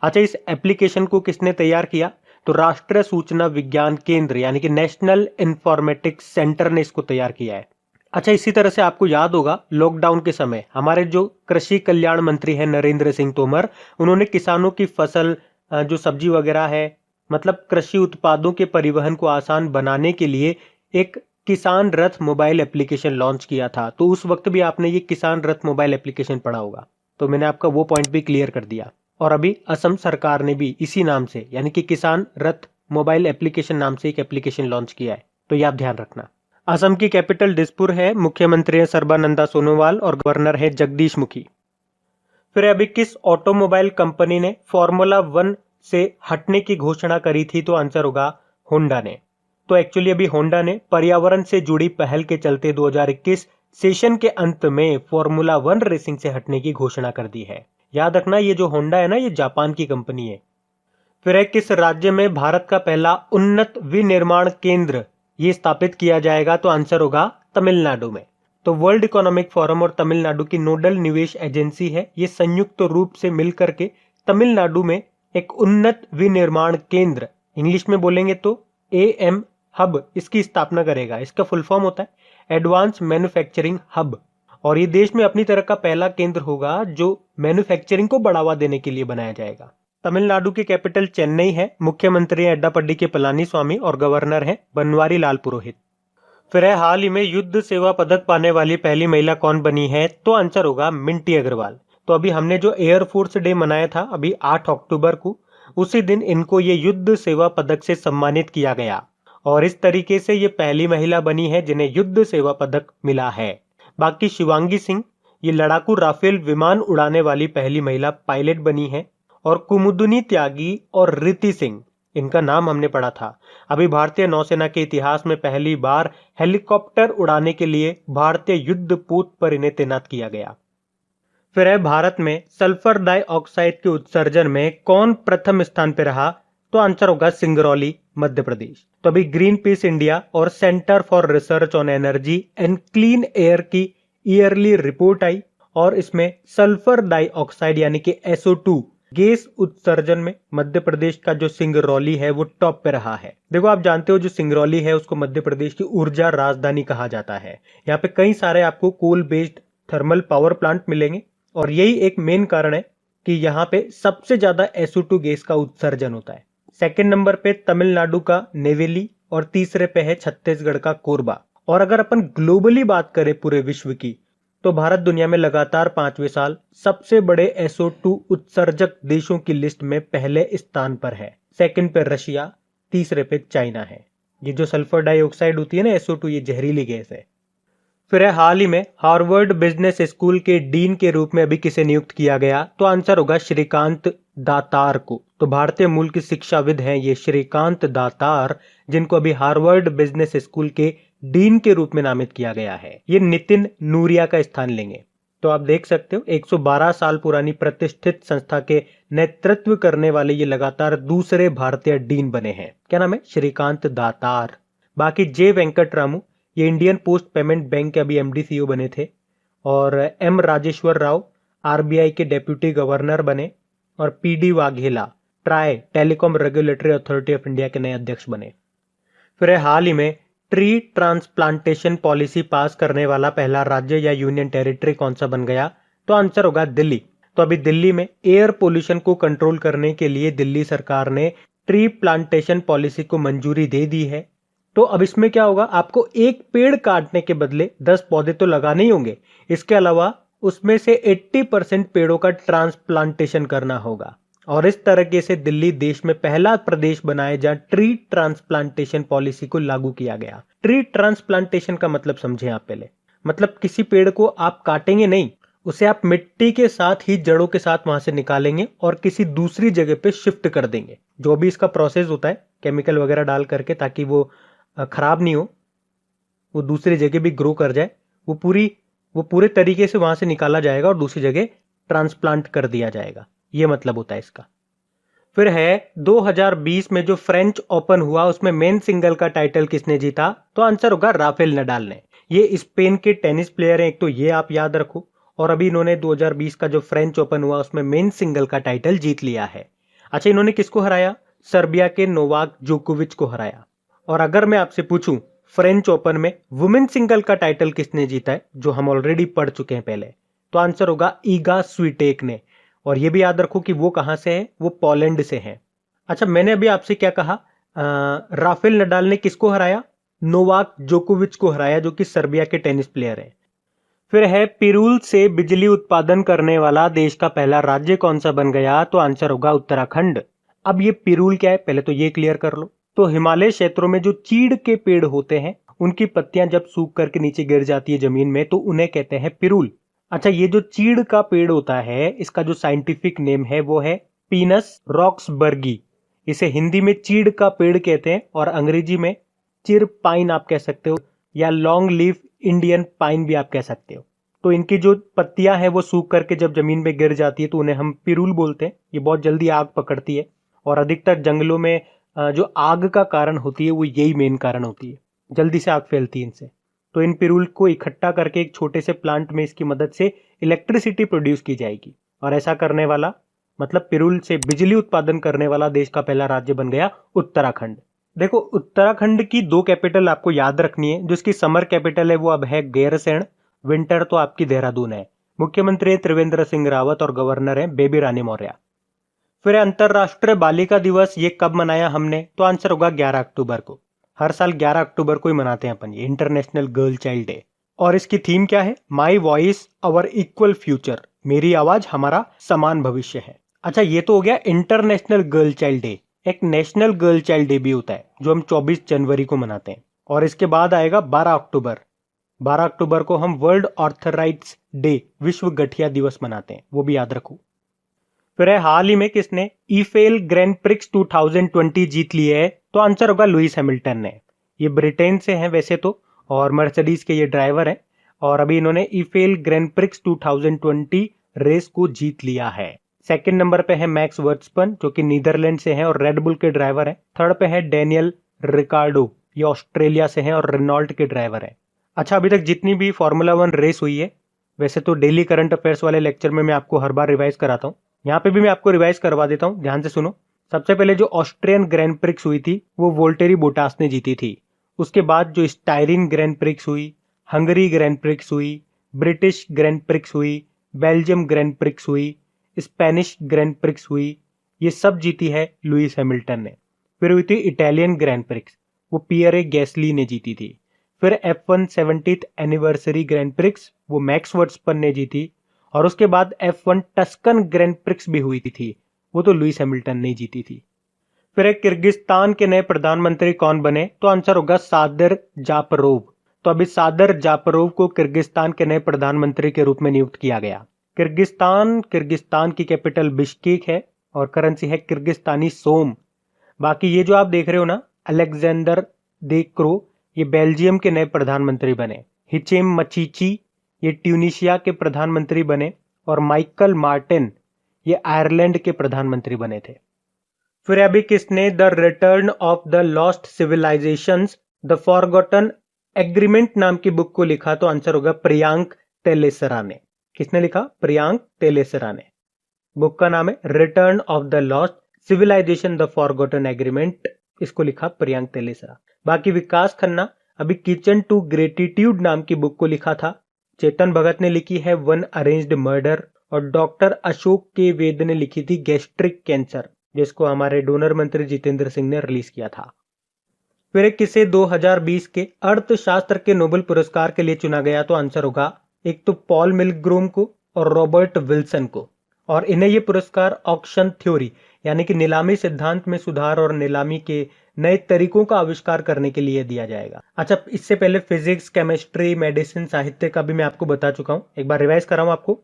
A: अच्छा, इस एप्लीकेशन को किसने तैयार किया? तो राष्ट्रीय सूचना विज्ञान केंद्र यानी कि नेशनल इंफॉर्मेटिक्स सेंटर ने इसको तैयार किया है। अच्छा, इसी तरह से आपको याद होगा लॉकडाउन के समय हमारे जो कृषि कल्याण मंत्री हैं नरेंद्र सिंह तोमर, उन्होंने किसानों की फसल जो सब्जी वगैरह है, मतलब कृषि उत्पादों के परिवहन को आसान बनाने के लिए एक किसान रथ मोबाइल एप्लीकेशन लॉन्च किया था। तो उस वक्त भी आपने ये किसान रथ मोबाइल एप्लीकेशन पढ़ा होगा, तो मैंने आपका वो पॉइंट भी क्लियर कर दिया। और अभी असम सरकार ने भी इसी नाम से यानी कि किसान रथ मोबाइल एप्लीकेशन नाम से एक एप्लीकेशन लॉन्च किया है, तो ये आप ध्यान रखना। असम की कैपिटल दिसपुर है, मुख्यमंत्री है सर्बानंदा सोनोवाल और गवर्नर है जगदीश मुखी। फिर अभी किस ऑटोमोबाइल कंपनी ने फॉर्मूला 1 से हटने की घोषणा करी थी? तो आंसर होगा होंडा ने। तो एक्चुअली अभी होंडा ने पर्यावरण से जुड़ी पहल के चलते 2021 सेशन के अंत में फॉर्मूला 1 रेसिंग से हटने की घोषणा कर दी है। याद रखना ये जो होंडा है ना, ये जापान की कंपनी है। फिर है, किस राज्य में भारत का पहला उन्नत विनिर्माण केंद्र ये स्थापित किया जाएगा? तो आंसर होगा तमिलनाडु में। तो वर्ल्ड इकोनॉमिक फोरम और तमिलनाडु की नोडल निवेश एजेंसी है, ये संयुक्त रूप से मिलकर के तमिलनाडु में एक उन्नत विनिर्माण केंद्र, इंग्लिश में बोलेंगे तो AM हब, इसकी स्थापना करेगा। इसका फुल फॉर्म होता है एडवांस मैन्युफैक्चरिंग हब, और ये देश में अपनी तरह का पहला केंद्र होगा जो मैन्युफैक्चरिंग को बढ़ावा देने के लिए बनाया जाएगा। तमिलनाडु की कैपिटल चेन्नई है, मुख्यमंत्री है एड्डापड्डी के पलानीस्वामी और गवर्नर है बनवारी लाल पुरोहित। फिर है हाल ही में युद्ध सेवा पदक पाने वाली पहली महिला कौन बनी है, तो आंसर होगा मिंटी अग्रवाल। तो अभी हमने जो एयरफोर्स डे मनाया था अभी 8 अक्टूबर को, उसी दिन इनको ये युद्ध सेवा पदक से सम्मानित किया गया, और इस तरीके से ये पहली महिला बनी है जिन्हें युद्ध सेवा पदक मिला है। बाकी शिवांगी सिंह ये लड़ाकू राफेल विमान उड़ाने वाली पहली महिला पायलट बनी है, और कुमुदुनी त्यागी और रिति सिंह, इनका नाम हमने पढ़ा था। अभी भारतीय नौसेना के इतिहास में पहली बार हेलीकॉप्टर उड़ाने के लिए भारतीय युद्धपोत पर इन्हें तैनात किया गया। फिर है भारत में सल्फर डाइऑक्साइड के उत्सर्जन में कौन प्रथम स्थान पर रहा, तो आंसर होगा सिंगरौली मध्य प्रदेश। तो अभी ग्रीन पीस इंडिया और centre for research on energy and clean air की ईयरली रिपोर्ट आई, और इसमें सल्फर डाइऑक्साइड यानी कि SO2 गैस उत्सर्जन में मध्य प्रदेश का जो सिंगरौली है वो टॉप पे रहा है। देखो आप जानते हो जो सिंगरौली है उसको मध्य प्रदेश की ऊर्जा राजधानी कहा जाता है। यहाँ पे कई सारे आपको coal based thermal power plant मिलेंगे, और यही एक मेन कारण है कि यहाँ पे सबसे ज्यादा SO2 गैस का उत्सर्जन होता है। सेकंड नंबर पे तमिलनाडु का नेवेली, और तीसरे पे है छत्तीसगढ़ का कोरबा। और अगर अपन ग्लोबली बात करें पूरे विश्व की, तो भारत दुनिया में लगातार 5वें साल सबसे बड़े SO2 उत्सर्जक देशों की लिस्ट में पहले स्थान पर है। सेकंड पे रशिया, तीसरे पे चाइना है। ये जो सल्फर डाइऑक्साइड होती है ना SO2, ये जहरीली गैस है। फिर है हाल ही में हार्वर्ड बिजनेस स्कूल के डीन के रूप में अभी किसे नियुक्त किया गया, तो आंसर होगा श्रीकांत दातार को। तो भारतीय मूल की शिक्षाविद हैं ये श्रीकांत दातार, जिनको अभी हार्वर्ड बिजनेस स्कूल के डीन के रूप में नामित किया गया है। ये नितिन नूरिया का स्थान लेंगे। तो आप देख सकते हो 112 साल पुरानी प्रतिष्ठित संस्था के नेतृत्व करने वाले ये लगातार दूसरे भारतीय डीन बने हैं। क्या नाम है? श्रीकांत दातार। बाकी जे वेंकट रामू ये इंडियन पोस्ट पेमेंट बैंक के अभी MD CEO बने थे, और M राजेश्वर राव RBI के डेप्यूटी गवर्नर बने, और PD Vaghela try telecom regulatory authority of India के नए अध्यक्ष बने। फिर हाल ही में ट्री ट्रांसप्लांटेशन पॉलिसी पास करने वाला पहला राज्य या यूनियन टेरिटरी कौन सा बन गया, तो आंसर होगा दिल्ली। तो अभी दिल्ली में एयर पोल्यूशन को कंट्रोल करने के लिए दिल्ली सरकार ने ट्री प्लांटेशन पॉलिसी को मंजूरी दे दी है। तो अब इसमें क्या होगा, आपको एक पेड़ काटने के बदले 10 पौधे तो लगाने ही होंगे, इसके अलावा उसमें से 80% पेड़ों का ट्रांसप्लांटेशन करना होगा। और इस तरीके से दिल्ली देश में पहला प्रदेश बना है जहां ट्री ट्रांसप्लांटेशन पॉलिसी को लागू किया गया। ट्री ट्रांसप्लांटेशन का मतलब समझे आप पहले, मतलब किसी पेड़ को आप काटेंगे नहीं, उसे आप मिट्टी के साथ ही जड़ों के साथ वहां से निकालेंगे और किसी दूसरी जगह पे शिफ्ट कर देंगे। जो भी इसका प्रोसेस होता है केमिकल वगैरह डाल करके, ताकि वो खराब नहीं हो, वो दूसरी जगह भी ग्रो कर जाए, वो पूरे तरीके से वहां से निकाला जाएगा और दूसरी जगह ट्रांसप्लांट कर दिया जाएगा। ये मतलब होता है इसका। फिर है 2020 में जो फ्रेंच ओपन हुआ उसमें मेन सिंगल का टाइटल किसने जीता, तो आंसर होगा राफेल नडाल ने। ये स्पेन के टेनिस प्लेयर हैं, एक तो ये आप याद रखो, और अभी इन्होंने 2020 का जो फ्रेंच ओपन हुआ उसमें मेन सिंगल का टाइटल जीत लिया है। अच्छा, इन्होंने किसको हराया? सर्बिया के नोवाक जोकोविच को हराया। और अगर मैं आपसे पूछूं फ्रेंच ओपन में वुमेन सिंगल का टाइटल किसने जीता है, जो हम ऑलरेडी पढ़ चुके हैं पहले, तो आंसर होगा ईगा स्वीटेक ने। और ये भी याद रखो कि वो कहां से है, वो पोलैंड से है। अच्छा, मैंने अभी आपसे क्या कहा, राफेल नडाल ने किसको हराया? नोवाक जोकोविच को हराया, जो कि सर्बिया के टेनिस प्लेयर हैं। फिर है पिरूल से बिजली उत्पादन करने वाला देश का पहला राज्य कौन सा बन गया, तो आंसर होगा उत्तराखंड। अब ये पिरूल क्या है पहले तो ये क्लियर कर लो। तो हिमालय क्षेत्रों में जो चीड़ के पेड़ होते हैं उनकी पत्तियां जब सूख करके नीचे गिर जाती है जमीन में, तो उन्हें कहते हैं पिरूल। अच्छा, ये जो चीड़ का पेड़ होता है इसका जो साइंटिफिक नेम है वो है पीनस रॉक्सबर्गी। इसे हिंदी में चीड़ का पेड़ कहते हैं, और अंग्रेजी में चिर पाइन आप कह सकते हो, या लॉन्ग लीफ इंडियन पाइन भी आप कह सकते हो। तो इनकी जो पत्तियां हैं वो सूख करके जब जमीन में गिर जाती है तो उन्हें हम पिरूल बोलते हैं। ये बहुत जल्दी आग पकड़ती है, और अधिकतर जंगलों में जो आग का कारण होती है वो यही मेन कारण होती है, जल्दी से आग फैलती है इनसे। तो इन पिरूल को इकट्ठा करके एक छोटे से प्लांट में इसकी मदद से इलेक्ट्रिसिटी प्रोड्यूस की जाएगी, और ऐसा करने वाला मतलब पिरूल से बिजली उत्पादन करने वाला देश का पहला राज्य बन गया उत्तराखंड। देखो उत्तराखंड की 2 कैपिटल आपको याद रखनी है। जो इसकी समर कैपिटल है वो अब है गैरसैंण, विंटर तो आपकी देहरादून है। मुख्यमंत्री है त्रिवेंद्र सिंह रावत और गवर्नर है बेबी रानी मौर्य। फिर अंतरराष्ट्रीय बालिका दिवस ये कब मनाया हमने, तो आंसर होगा 11 अक्टूबर को। हर साल 11 अक्टूबर को ही मनाते हैं अपन ये इंटरनेशनल गर्ल चाइल्ड डे। और इसकी थीम क्या है, my voice our equal future, मेरी आवाज हमारा समान भविष्य है। अच्छा ये तो हो गया इंटरनेशनल गर्ल चाइल्ड डे। एक नेशनल गर्ल चाइल्ड डे भी होता है जो हम 24 जनवरी को मनाते हैं। और इसके बाद आएगा 12 अक्टूबर। 12 अक्टूबर को हम वर्ल्ड ऑर्थराइट्स डे, विश्व गठिया दिवस मनाते हैं, वो भी याद रखो। फिर है हाल ही में किसने ईफेल ग्रैंड प्रिक्स 2020 जीत ली है, तो आंसर होगा लुइस हैमिल्टन ने। ये ब्रिटेन से हैं वैसे तो, और मर्सिडीज के ये ड्राइवर हैं, और अभी इन्होंने ईफेल ग्रैंड प्रिक्स 2020 रेस को जीत लिया है। सेकंड नंबर पे है मैक्स वर्स्टपन जो कि नीदरलैंड से हैं और रेडबुल के ड्राइवर हैं। थर्ड पे है डेनियल रिकार्डो, ये ऑस्ट्रेलिया से हैं और रेनॉल्ट के ड्राइवर हैं। अच्छा अभी तक जितनी भी फार्मूला 1 रेस हुई है, वैसे तो डेली करंट अफेयर्स वाले लेक्चर में मैं आपको हर बार रिवाइज कराता हूँ, यहाँ पे भी मैं आपको रिवाइज करवा देता हूँ, ध्यान से सुनो। सबसे पहले जो ऑस्ट्रियन ग्रैंड प्रिक्स हुई थी वो वोल्टेरी बोटास ने जीती थी। उसके बाद जो स्टायरिन ग्रैंड प्रिक्स हुई, हंगरी ग्रैंड प्रिक्स हुई, ब्रिटिश ग्रैंड प्रिक्स हुई, बेल्जियम ग्रैंड प्रिक्स हुई, स्पेनिश ग्रैंड प्रिक्स हुई, ये सब जीती है लुइस हैमिल्टन ने। फिर हुई थी इटालियन ग्रैंड प्रिक्स, वो पियरे गैसली ने जीती थी। फिर F1 70th anniversary grand prix, वो मैक्स वर्स्टपन ने जीती। और उसके बाद F1 टस्कन ग्रैंड प्रिक्स भी हुई थी, वो तो लुइस हैमिल्टन ने जीती थी। फिर एक किर्गिस्तान के नए प्रधानमंत्री कौन बने, तो आंसर होगा सादर जापरोव। तो अभी सादर जापरोव को किर्गिस्तान के नए प्रधानमंत्री के रूप में नियुक्त किया गया। किर्गिस्तान की कैपिटल बिश्केक है और करेंसी है किर्गिस्तानी सोम। बाकी ये जो आप देख रहे हो ना, अलेक्जेंडर दे क्रो, ये बेल्जियम के नए प्रधानमंत्री बने। हिचेम मचीची ये ट्यूनिशिया के प्रधानमंत्री बने। और माइकल मार्टिन ये आयरलैंड के प्रधानमंत्री बने थे। फिर अभी किसने The Return of the Lost Civilizations The Forgotten Agreement नाम की बुक को लिखा, तो आंसर होगा प्रियांक टेलेसरा ने। किसने लिखा, प्रियांक टेलेसरा ने। बुक का नाम है return of the lost civilization the Forgotten agreement, इसको लिखा प्रियांक टेलेसरा। बाकी विकास खन्ना अभी किचन टू ग्रेटिट्यूड नाम की बुक को लिखा था। चेतन भगत ने लिखी है वन अरेंज्ड मर्डर। और डॉक्टर अशोक के वेद ने लिखी थी गैस्ट्रिक कैंसर, जिसको हमारे डोनर मंत्री जितेंद्र सिंह ने रिलीज किया था। फिर किसे 2020 के अर्थशास्त्र के नोबेल पुरस्कार के लिए चुना गया, तो आंसर होगा एक तो पॉल मिलग्रोम को और रॉबर्ट विल्सन को। और इन्हें ये पुरस्कार ऑक्शन थ्योरी यानी कि नीलामी सिद्धांत में सुधार और नीलामी के नए तरीकों का आविष्कार करने के लिए दिया जाएगा। अच्छा इससे पहले फिजिक्स, केमिस्ट्री, मेडिसिन, साहित्य का भी मैं आपको बता चुका हूं, एक बार रिवाइज कराऊं आपको।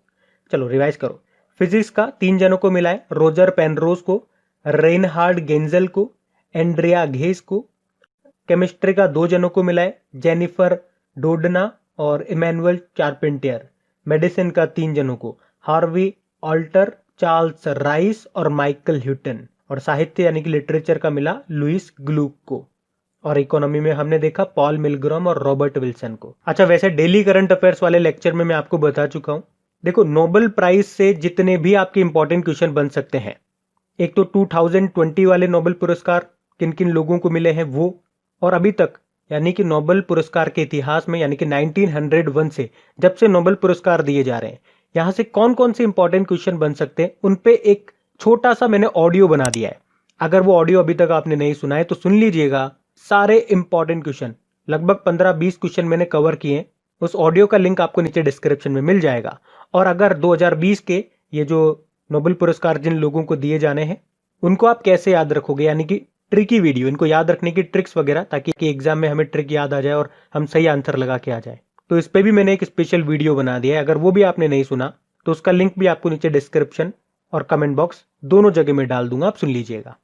A: चलो रिवाइज करो। फिजिक्स का 3 जनों को मिला है, रोजर पेनरोज को, रेनहार्ड गेंजल को, एंड्रिया घेस को। केमिस्ट्री का 2 जनों को मिला है, जेनिफर डोडना और इमैनुअल चार्पेंटियर। मेडिसिन का 3 जनों को, हार्वी ऑल्टर, चार्ल्स राइस और माइकल ह्यूटन। और साहित्य यानी कि लिटरेचर का मिला लुइस ग्लूक को। और इकोनॉमी में हमने देखा पॉल मिलग्रोम और रॉबर्ट विल्सन को। अच्छा वैसे डेली करंट अफेयर्स वाले लेक्चर में मैं आपको बता चुका हूं, देखो नोबेल प्राइज से जितने भी आपके इंपॉर्टेंट क्वेश्चन बन सकते हैं, एक तो 2020 वाले नोबेल पुरस्कार किन किन लोगों को मिले हैं वो, और अभी तक यानी कि नोबेल पुरस्कार के इतिहास में यानी कि 1901 से जब से नोबेल पुरस्कार दिए जा रहे हैं, यहां से कौन कौन से इंपॉर्टेंट क्वेश्चन बन सकते हैं, उन पे एक छोटा सा मैंने ऑडियो बना दिया है। अगर वो ऑडियो अभी तक आपने नहीं सुना है तो सुन लीजिएगा। सारे इंपॉर्टेंट क्वेश्चन, लगभग 15-20 क्वेश्चन मैंने कवर किए। उस ऑडियो का लिंक आपको नीचे डिस्क्रिप्शन में मिल जाएगा। और अगर 2020 के ये जो नोबेल पुरस्कार जिन लोगों को दिए जाने हैं उनको आप कैसे याद रखोगे, यानी कि ट्रिकी वीडियो, इनको याद रखने की ट्रिक्स वगैरह, ताकि एग्जाम में हमें ट्रिक याद आ जाए और हम सही आंसर लगा के आ जाए, तो इस पे भी मैंने एक स्पेशल वीडियो बना दिया है। अगर वो भी आपने नहीं सुना तो उसका लिंक भी आपको नीचे डिस्क्रिप्शन और कमेंट बॉक्स दोनों जगह में डाल दूंगा, आप सुन लीजिएगा।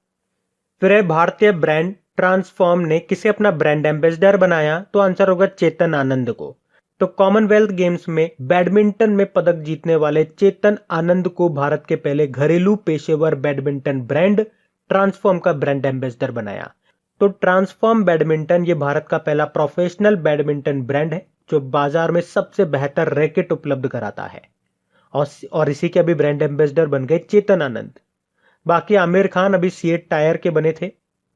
A: फिर है भारतीय ब्रांड ट्रांसफॉर्म ने किसे अपना ब्रांड एम्बेसडर बनाया, तो आंसर होगा चेतन आनंद को। तो कॉमनवेल्थ गेम्स में बैडमिंटन में पदक जीतने वाले चेतन आनंद को भारत के पहले घरेलू पेशेवर बैडमिंटन ब्रांड ट्रांसफॉर्म का ब्रांड एम्बेसडर बनाया। तो ट्रांसफॉर्म बैडमिंटन ये भारत का पहला प्रोफेशनल बैडमिंटन ब्रांड है जो बाजार में सबसे बेहतर रैकेट उपलब्ध कराता है। और इसी के अभी ब्रांड एम्बेसडर बन गए चेतन आनंद। बाकी आमिर खान अभी सीएट टायर के बने थे,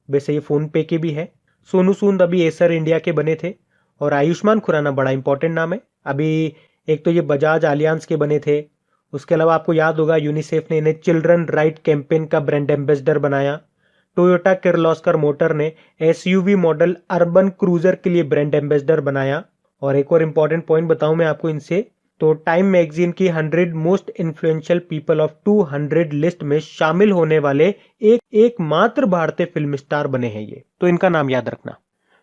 A: वैसे ये फोन पे के भी है। सोनू सूद अभी एसर इंडिया के बने थे। और आयुष्मान खुराना बड़ा इंपॉर्टेंट नाम है, अभी एक तो ये बजाज आलियांस के बने थे। उसके अलावा आपको याद होगा यूनिसेफ ने इन्हें चिल्ड्रन राइट कैंपेन का ब्रांड एम्बेसडर बनाया। टोयोटा किर्लोस्कर मोटर ने एसयूवी मॉडल अर्बन क्रूजर के लिए ब्रांड एम्बेसडर बनाया। और एक और इंपॉर्टेंट पॉइंट बताऊं मैं आपको इनसे, तो टाइम मैगजीन की 100 most influential people of 200 list में शामिल होने वाले एकमात्र भारतीय फिल्म स्टार बने हैं ये, तो इनका नाम याद रखना।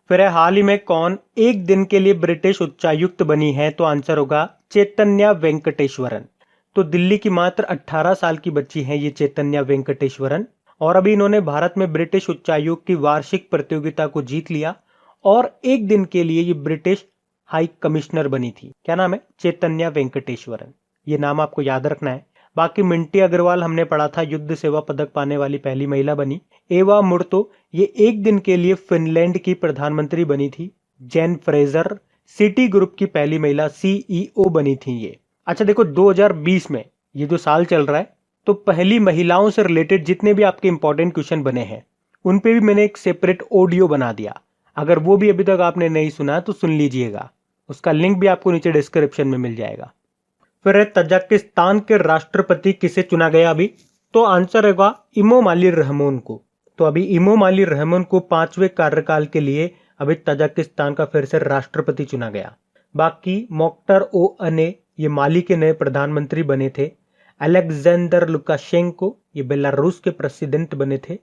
A: फिर हाल ही में कौन एक दिन के लिए ब्रिटिश उच्चायुक्त बनी है, तो आंसर होगा चैतन्या वेंकटेश्वरन। तो दिल्ली की मात्र 18 साल की बच्ची हैं ये चैतन्या वेंकटेश्वरन। और अभी इन्होंने भारत में ब्रिटिश उच्चायुक्त की वार्षिक प्रतियोगिता को जीत लिया और एक दिन के लिए ये ब्रिटिश हाई कमिश्नर बनी थी। क्या नाम है? चैतन्या वेंकटेश्वरन। ये नाम आपको याद रखना है। बाकी मिंटी अग्रवाल हमने पढ़ा था, युद्ध सेवा पदक पाने वाली पहली महिला बनी। एवा मुर्तो ये एक दिन के लिए फिनलैंड की प्रधानमंत्री बनी थी। जेन फ्रेजर सिटी ग्रुप की पहली महिला सीईओ बनी थी ये। अच्छा देखो 2020 में ये जो साल चल रहा है, तो पहली महिलाओं से रिलेटेड जितने भी आपके इंपॉर्टेंट क्वेश्चन बने हैं उन पे भी मैंने एक सेपरेट ऑडियो बना दिया। अगर वो भी अभी तक आपने नहीं सुना तो सुन लीजिएगा, उसका लिंक भी आपको नीचे डिस्क्रिप्शन में मिल जाएगा। फिर तजाकिस्तान के राष्ट्रपति किसे चुना गया अभी, तो आंसर होगा इमोमाली रहमोन को। तो अभी इमोमाली रहमोन को 5वें कार्यकाल के लिए अभी तजाकिस्तान का फिर से राष्ट्रपति चुना गया। बाकी मोख्तार ओअने ये माली के नए प्रधानमंत्री बने थे। अलेक्जेंडर लुकाशेंको ये बेलारूस के प्रेसिडेंट बने थे।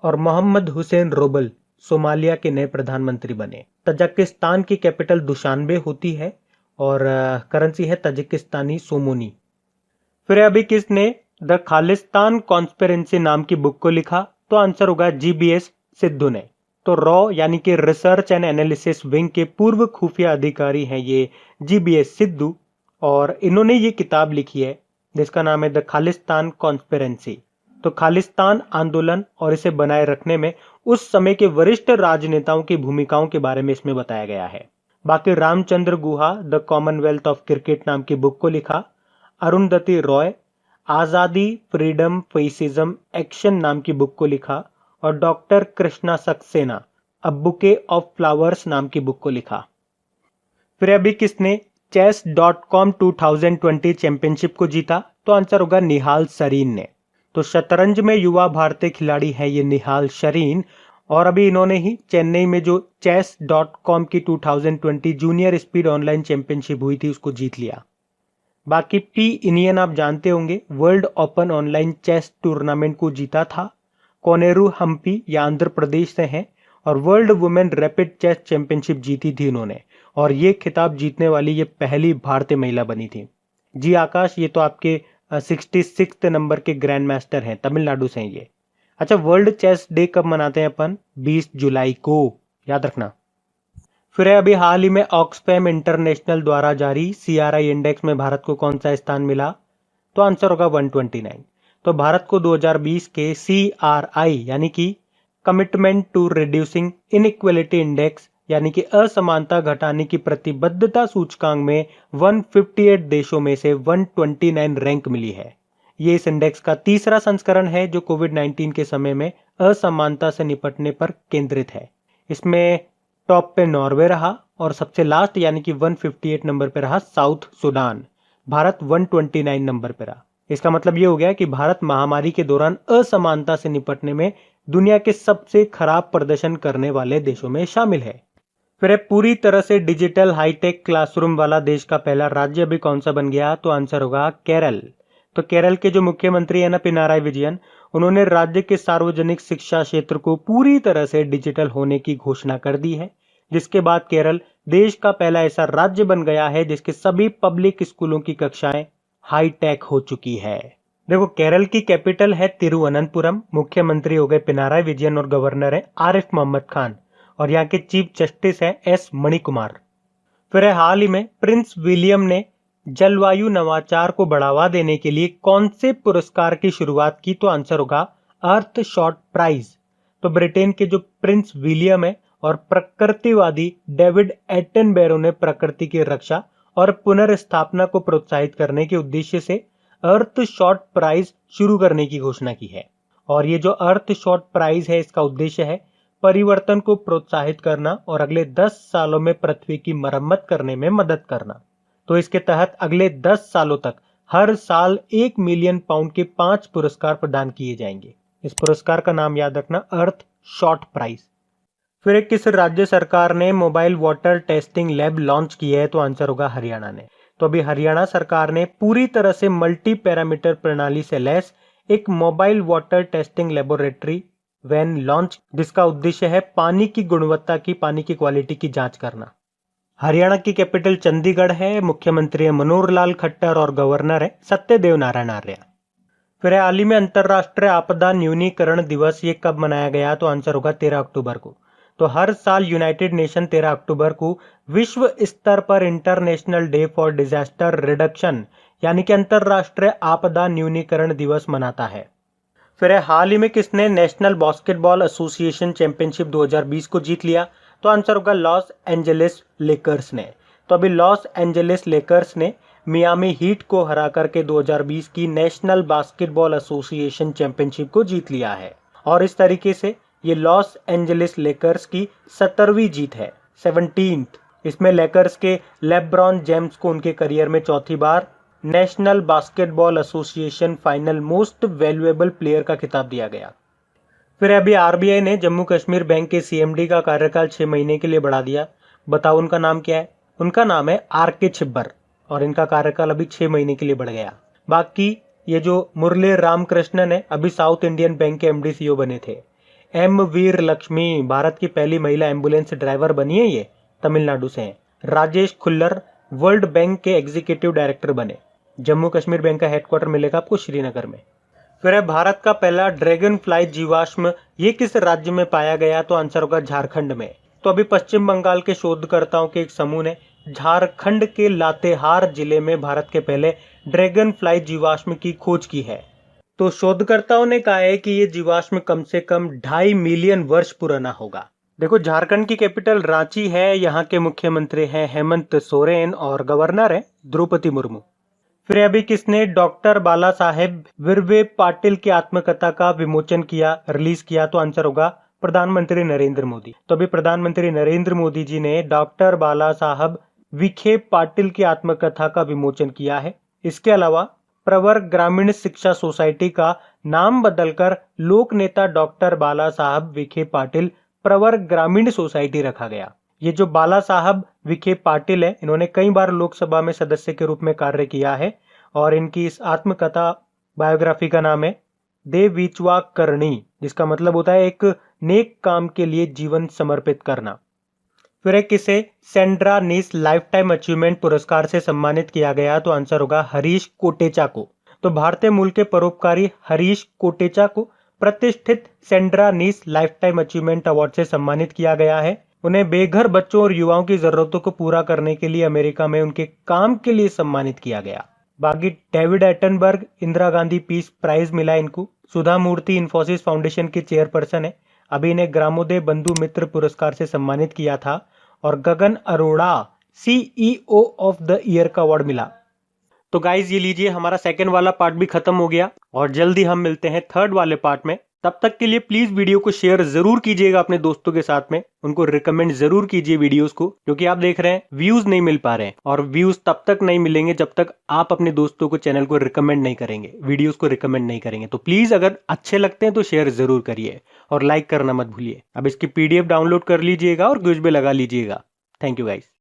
A: और मोहम्मद हुसैन रोबल सोमालिया के नए प्रधानमंत्री बने। तजाकिस्तान की कैपिटल दुशानबे होती है और करेंसी है तजिकिस्तानी सोमोनी। फिर अभी किसने द खालिस्तान कॉन्स्पिरेंसी नाम की बुक को लिखा, तो आंसर होगा जीबीएस सिद्धू ने। तो रॉ यानी कि रिसर्च एंड एनालिसिस विंग के पूर्व खुफिया अधिकारी हैं ये जीबीएस सिद्धू, और इन्होंने ये किताब लिखी है जिसका नाम है द खालिस्तान कॉन्स्पिरेंसी। तो खालिस्तान आंदोलन और इसे बनाए रखने में उस समय के वरिष्ठ राजनेताओं की भूमिकाओं के बारे में इसमें बताया गया है। बाकी Ramachandra Guha the Commonwealth of cricket नाम की बुक को लिखा। अरुंधति रॉय आजादी फ्रीडम फेसिज्म एक्शन नाम की बुक को लिखा। और doctor Krishna Saxena a bouquet of flowers नाम की बुक को लिखा। फिर अभी किसने chess.com 2020 चैंपियनशिप को जीता, तो आंसर होगा निहाल सरीन ने। तो शतरंज में युवा भारतीय खिलाड़ी है ये निहाल शरीन, और अभी इन्होंने ही चेन्नई में जो chess.com की 2020 जूनियर स्पीड ऑनलाइन चैंपियनशिप हुई थी उसको जीत लिया। बाकी पी इनियन आप जानते होंगे, World Open Online Chess Tournament को जीता था। कोनेरू हम्पी या आंध्र प्रदेश से हैं और World Women Rapid Chess Championship जीती थी इन्होंने, और ये खिताब जीतने वाली ये पहली भारतीय महिला बनी थी। जी आकाश ये तो आपके 66 नंबर के ग्रैंड मास्टर हैं, तमिलनाडु से हैं ये। अच्छा वर्ल्ड चेस डे कब मनाते हैं अपन? 20 जुलाई को, याद रखना। फिर अभी हाल ही में ऑक्सफैम इंटरनेशनल द्वारा जारी सीआरआई इंडेक्स में भारत को कौन सा स्थान मिला, तो आंसर होगा 129। तो भारत को 2020 के सीआरआई यानी कि Commitment to Reducing Inequality Index यानी कि असमानता घटाने की प्रतिबद्धता सूचकांक में 158 देशों में से 129 रैंक मिली है। ये इस इंडेक्स का तीसरा संस्करण है जो कोविड-19 के समय में असमानता से निपटने पर केंद्रित है। इसमें टॉप पे नॉर्वे रहा और सबसे लास्ट यानी कि 158 नंबर पे रहा साउथ सुडान। भारत 129 नंबर पे रहा। इसका मतलब ये हो गया कि भारत महामारी के दौरान असमानता से निपटने में दुनिया के सबसे खराब प्रदर्शन करने वाले देशों में शामिल है। फिर पूरी तरह से डिजिटल हाईटेक क्लासरूम वाला देश का पहला राज्य अभी कौन सा बन गया, तो आंसर होगा केरल। तो केरल के जो मुख्यमंत्री है ना पिनाराई विजयन, उन्होंने राज्य के सार्वजनिक शिक्षा क्षेत्र को पूरी तरह से डिजिटल होने की घोषणा कर दी है, जिसके बाद केरल देश का पहला ऐसा राज्य बन गया है जिसके सभी पब्लिक स्कूलों की कक्षाएं हाईटेक हो चुकी है। देखो केरल की कैपिटल है तिरुवनंतपुरम, मुख्यमंत्री हो गए पिनाराई विजयन और गवर्नर है आरिफ मोहम्मद खान, और यहाँ के चीफ जस्टिस है एस मणिकुमार। फिर हाल ही में प्रिंस विलियम ने जलवायु नवाचार को बढ़ावा देने के लिए कौन से पुरस्कार की शुरुआत की, तो आंसर होगा अर्थ शॉट प्राइज। तो ब्रिटेन के जो प्रिंस विलियम है और प्रकृतिवादी डेविड एटनबेरो ने प्रकृति की रक्षा और पुनर्स्थापना को प्रोत्साहित करने के उद्देश्य से अर्थ शॉट प्राइज शुरू करने की घोषणा की है। और ये जो अर्थ शॉट प्राइज है इसका उद्देश्य है परिवर्तन को प्रोत्साहित करना और अगले 10 सालों में पृथ्वी की मरम्मत करने में मदद करना। तो इसके तहत अगले 10 सालों तक हर साल 1 मिलियन पाउंड के 5 पुरस्कार प्रदान किए जाएंगे। इस पुरस्कार का नाम याद रखना, अर्थ शॉट प्राइज। फिर किस राज्य सरकार ने mobile water testing lab launch किया है? तो आंसर होगा हरियाणा ने। तो अभी हरियाणा सरकार ने पूरी तरह से मल्टी पैरामीटर प्रणाली से लैस एक mobile water testing laboratory van launch, जिसका उद्देश्य है पानी की गुणवत्ता की, पानी की क्वालिटी की जांच करना। हरियाणा की कैपिटल चंडीगढ़ है, मुख्यमंत्री है मनोहर लाल खट्टर और गवर्नर है सत्यदेव नारायण आर्य। फिर हाल ही में अंतर्राष्ट्रीय आपदा न्यूनीकरण दिवस, ये कब मनाया गया? तो आंसर होगा 13 अक्टूबर को। तो हर साल यूनाइटेड नेशन 13 अक्टूबर को विश्व स्तर पर international day for disaster reduction यानी कि अंतर्राष्ट्रीय आपदा न्यूनीकरण दिवस मनाता है। फिर हाल ही में किसने नेशनल बास्केटबॉल एसोसिएशन चैंपियनशिप 2020 को जीत लिया? तो आंसर होगा लॉस एंजलिस लेकर्स ने। तो अभी लॉस एंजलिस लेकर्स ने मियामी हीट को हरा करके 2020 की नेशनल बास्केटबॉल एसोसिएशन चैंपियनशिप को जीत लिया है और इस तरीके से ये लॉस एंजलिस लेकर्स की 17वीं जीत है, 17th। इसमें लेकर्स के लेब्रॉन जेम्स को उनके करियर में चौथी बार national basketball association final most valuable player का खिताब दिया गया। फिर अभी आरबीआई ने जम्मू कश्मीर बैंक के सीएमडी का कार्यकाल 6 महीने के लिए बढ़ा दिया। बताओ उनका नाम क्या है? उनका नाम है आर.के. छिब्बर और इनका कार्यकाल अभी 6 महीने के लिए बढ़ गया। बाकी ये जो मुरली रामकृष्णन है अभी साउथ इंडियन बैंक के एमडी सीईओ बने थे। एम वीर लक्ष्मी भारत की पहली महिला एम्बुलेंस ड्राइवर बनी है, ये तमिलनाडु से हैं। राजेश खुल्लर वर्ल्ड बैंक के एग्जीक्यूटिव डायरेक्टर बने। जम्मू कश्मीर बैंक का हेडक्वार्टर मिलेगा आपको श्रीनगर में। फिर है भारत का पहला ड्रैगन फ्लाई जीवाश्म, ये किस राज्य में पाया गया? तो आंसर होगा झारखंड में। तो अभी पश्चिम बंगाल के शोधकर्ताओं के एक समूह ने झारखंड के लातेहार जिले में भारत के पहले ड्रैगन फ्लाई जीवाश्म की खोज की है। तो शोधकर्ताओं ने कहा है कि ये जीवाश्म कम से कम 2.5 मिलियन वर्ष पुराना होगा। देखो झारखंड की कैपिटल रांची है, यहाँ के मुख्यमंत्री हैं हेमंत सोरेन और गवर्नर है द्रौपदी मुर्मू। फिर अभी किसने डॉक्टर बाला साहेब विरवे पाटिल की आत्मकथा का विमोचन किया, रिलीज किया? तो आंसर होगा प्रधानमंत्री नरेंद्र मोदी। तो अभी प्रधानमंत्री नरेंद्र मोदी जी ने डॉक्टर बाला साहब विखे पाटिल की आत्मकथा का विमोचन किया है। इसके अलावा प्रवर ग्रामीण शिक्षा सोसाइटी का नाम बदलकर लोक नेता डॉक्टर बाला साहब विखे पाटिल प्रवर ग्रामीण सोसाइटी रखा गया। ये जो बाला साहब विखे पाटिल है, इन्होंने कई बार लोकसभा में सदस्य के रूप में कार्य किया है और इनकी इस आत्मकथा बायोग्राफी का नाम है देवीचवा करणी, जिसका मतलब होता है एक नेक काम के लिए जीवन समर्पित करना। फिर किसे सेंड्रा नीस लाइफ टाइम अचीवमेंट पुरस्कार से सम्मानित किया गया? तो आंसर होगा हरीश कोटेचा को। तो भारतीय मूल के परोपकारी हरीश कोटेचा को प्रतिष्ठित सेंड्रा नीस लाइफ टाइम अचीवमेंट अवार्ड से सम्मानित किया गया है। उन्हें बेघर बच्चों और युवाओं की जरूरतों को पूरा करने के लिए अमेरिका में उनके काम के लिए सम्मानित किया गया। बाकी David Attenborough Indira Gandhi Peace Prize मिला इनको। सुधा मूर्ति इन्फोसिस फाउंडेशन की चेयरपर्सन है, अभी इन्हें ग्रामोदय बंधु मित्र पुरस्कार से सम्मानित किया था। और Gagan Arora CEO of the year का अवार्ड मिला। तो गाइज ये लीजिए, हमारा सेकंड वाला पार्ट भी खत्म हो गया और जल्दी हम मिलते हैं थर्ड वाले पार्ट में। तब तक के लिए प्लीज वीडियो को शेयर जरूर कीजिएगा अपने दोस्तों के साथ में, उनको रिकमेंड जरूर कीजिए वीडियोस को, क्योंकि आप देख रहे हैं व्यूज नहीं मिल पा रहे हैं और व्यूज तब तक नहीं मिलेंगे जब तक आप अपने दोस्तों को चैनल को रिकमेंड नहीं करेंगे, वीडियोस को रिकमेंड नहीं करेंगे। तो प्लीज अगर अच्छे लगते हैं तो शेयर जरूर करिए और लाइक करना मत भूलिए। अब इसकी पीडीएफ डाउनलोड कर लीजिएगा और क्विज में लगा लीजिएगा। Thank you guys.